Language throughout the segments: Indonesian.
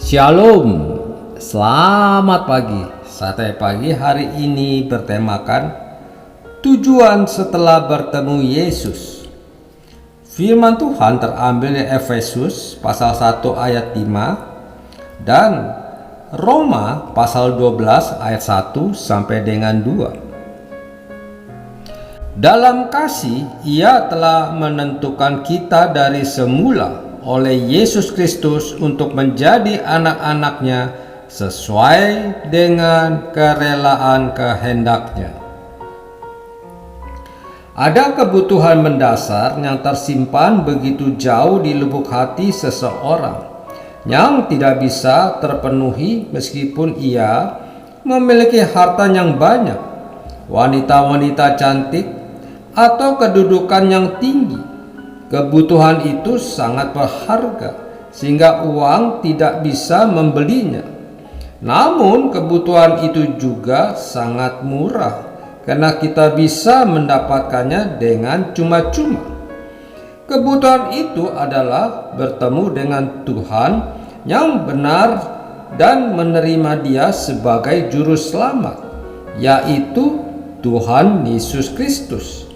Shalom, selamat pagi. Sate pagi hari ini bertemakan tujuan setelah bertemu Yesus. Firman Tuhan terambil dari Efesus pasal 1 ayat 5 dan Roma pasal 12 ayat 1 sampai dengan 2. Dalam kasih ia telah menentukan kita dari semula oleh Yesus Kristus untuk menjadi anak-anaknya sesuai dengan kerelaan kehendaknya. Ada kebutuhan mendasar yang tersimpan begitu jauh di lubuk hati seseorang yang tidak bisa terpenuhi meskipun ia memiliki harta yang banyak, wanita-wanita cantik, atau kedudukan yang tinggi. Kebutuhan itu sangat berharga sehingga uang tidak bisa membelinya. Namun kebutuhan itu juga sangat murah karena kita bisa mendapatkannya dengan cuma-cuma. Kebutuhan itu adalah bertemu dengan Tuhan yang benar dan menerima Dia sebagai juru selamat, yaitu Tuhan Yesus Kristus.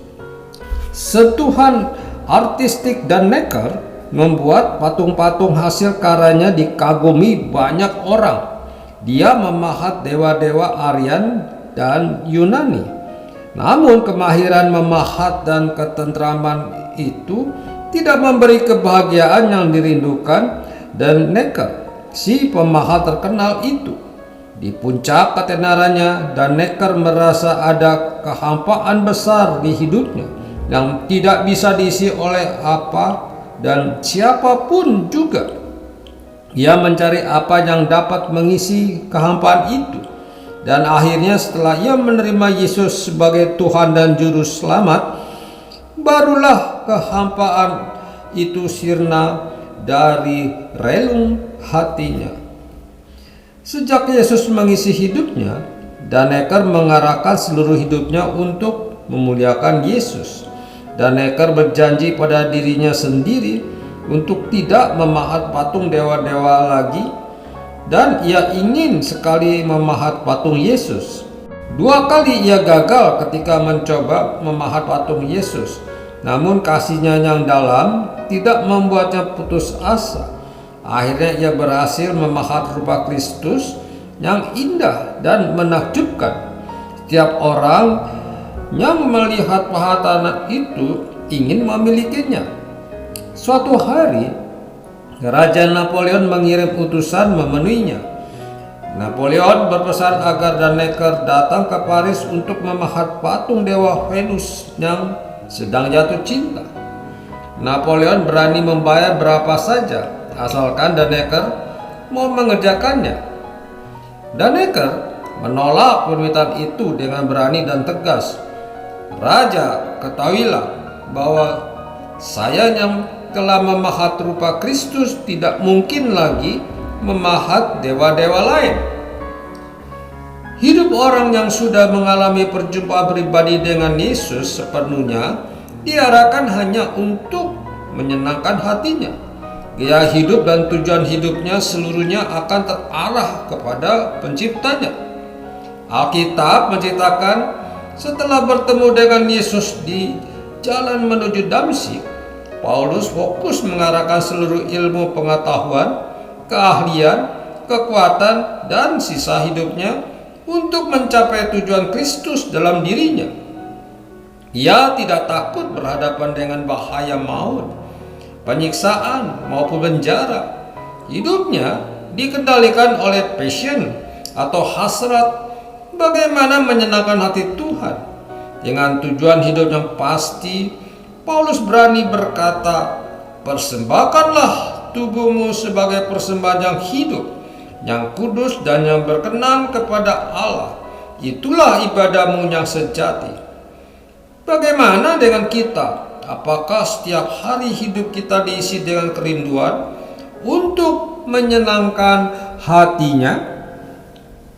Sentuhan artistik dan Necker membuat patung-patung hasil karyanya dikagumi banyak orang. Dia memahat dewa-dewa Aryan dan Yunani. Namun kemahiran memahat dan ketentraman itu tidak memberi kebahagiaan yang dirindukan, dan Necker, si pemahat terkenal itu, di puncak ketenarannya, dan Necker merasa ada kehampaan besar di hidupnya yang tidak bisa diisi oleh apa dan siapapun juga. Ia mencari apa yang dapat mengisi kehampaan itu, dan akhirnya setelah ia menerima Yesus sebagai Tuhan dan Juru Selamat, barulah kehampaan itu sirna dari relung hatinya. Sejak Yesus mengisi hidupnya, Dannecker mengarahkan seluruh hidupnya untuk memuliakan Yesus. Dannecker berjanji pada dirinya sendiri untuk tidak memahat patung dewa-dewa lagi, dan ia ingin sekali memahat patung Yesus. 2 kali ia gagal ketika mencoba memahat patung Yesus, namun kasihnya yang dalam tidak membuatnya putus asa. Akhirnya ia berhasil memahat rupa Kristus yang indah dan menakjubkan. Setiap orang yang melihat pahatan itu ingin memilikinya. Suatu hari, Raja Napoleon mengirim utusan memenuhinya. Napoleon berpesan agar Dannecker datang ke Paris untuk memahat patung dewa Venus yang sedang jatuh cinta. Napoleon berani membayar berapa saja asalkan Dannecker mau mengerjakannya. Dannecker menolak permintaan itu dengan berani dan tegas. "Raja, ketahuilah bahwa saya yang telah memahat rupa Kristus tidak mungkin lagi memahat dewa-dewa lain." Hidup orang yang sudah mengalami perjumpaan pribadi dengan Yesus sepenuhnya diarahkan hanya untuk menyenangkan hatinya. Gaya hidup dan tujuan hidupnya seluruhnya akan terarah kepada Penciptanya. Alkitab menceritakan setelah bertemu dengan Yesus di jalan menuju Damsyik, Paulus fokus mengarahkan seluruh ilmu pengetahuan, keahlian, kekuatan, dan sisa hidupnya untuk mencapai tujuan Kristus dalam dirinya. Ia tidak takut berhadapan dengan bahaya maut, penyiksaan, maupun penjara. Hidupnya dikendalikan oleh passion atau hasrat bagaimana menyenangkan hati Tuhan. Dengan tujuan hidup yang pasti, Paulus berani berkata, "Persembahkanlah tubuhmu sebagai persembahan yang hidup, yang kudus dan yang berkenan kepada Allah. Itulah ibadahmu yang sejati." Bagaimana dengan kita? Apakah setiap hari hidup kita diisi dengan kerinduan untuk menyenangkan hatinya?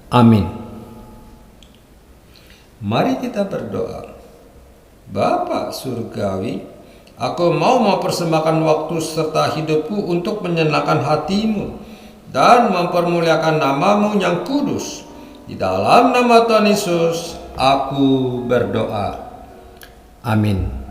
Amin. Mari kita berdoa. Bapa Surgawi, aku mau mempersembahkan waktu serta hidupku untuk menyenangkan hatimu. dan mempermuliakan nama-Mu yang kudus. Di dalam nama Tuhan Yesus, aku berdoa. Amin.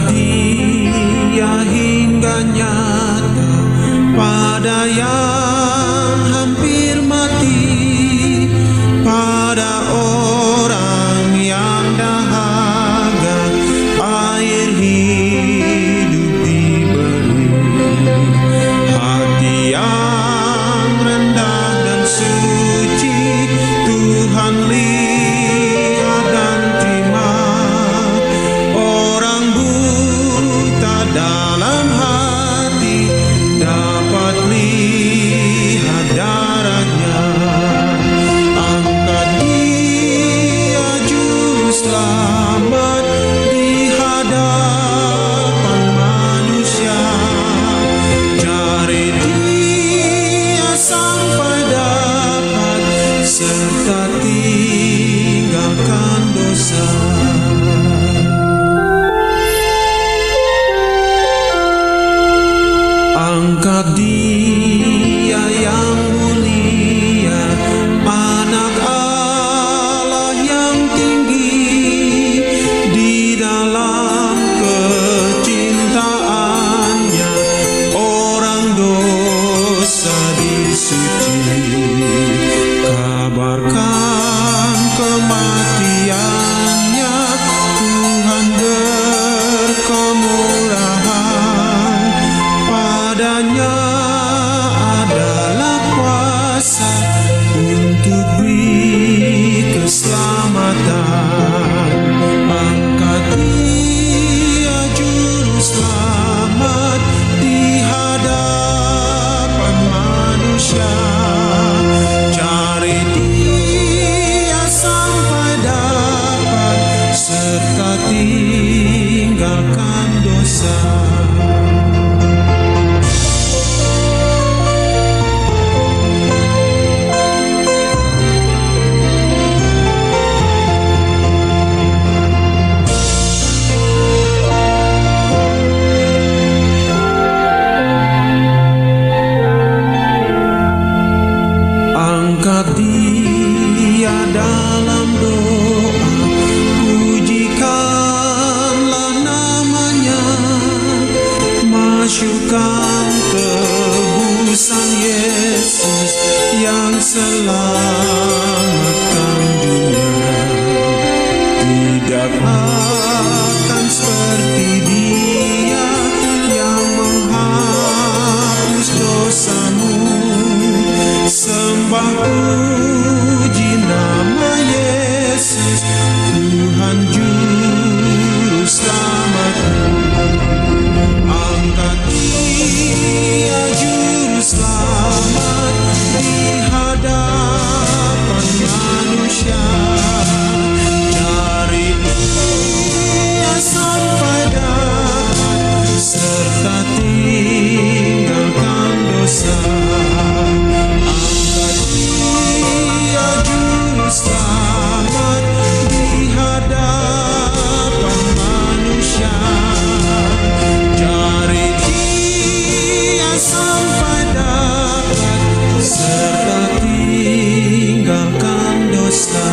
Dia hingga nyata pada yang hampir mati, pada orang yang dahaga air hidup diberi. Hati yang rendah dan suci Tuhan lihat dan terima. Orang buta dalam hati dapat lihat darahnya. Angkat dia juru selamat di hadapan manusia. Cari dia sampai dapat, serta tinggalkan dosa. Angkat dia yang mulia, anak Allah yang tinggi, di dalam kecintaannya orang dosa disuci. Kabarkan kematiannya, Tuhan berkemurahan. Padanya adalah kuasa untuk beri keselamatan. Angkat dia juru selamat di hadapan manusia. Cari dia sampai dapat, serta tinggalkan dosa. Angkat dia dalam doa, pujikanlah namanya. Masyurkan tebusan Yesus yang selamatkan dunia. Tidak akan seperti Dia yang menghapus dosamu. Sembah puji nama Yesus, Tuhan juru selamatmu. Angkat dia juru selamat di hadapan manusia. Cari dia sampai dapat, serta tinggalkan dosa. Selamat di hadapan manusia. Cari dia sampai dapat, serta tinggalkan dosa.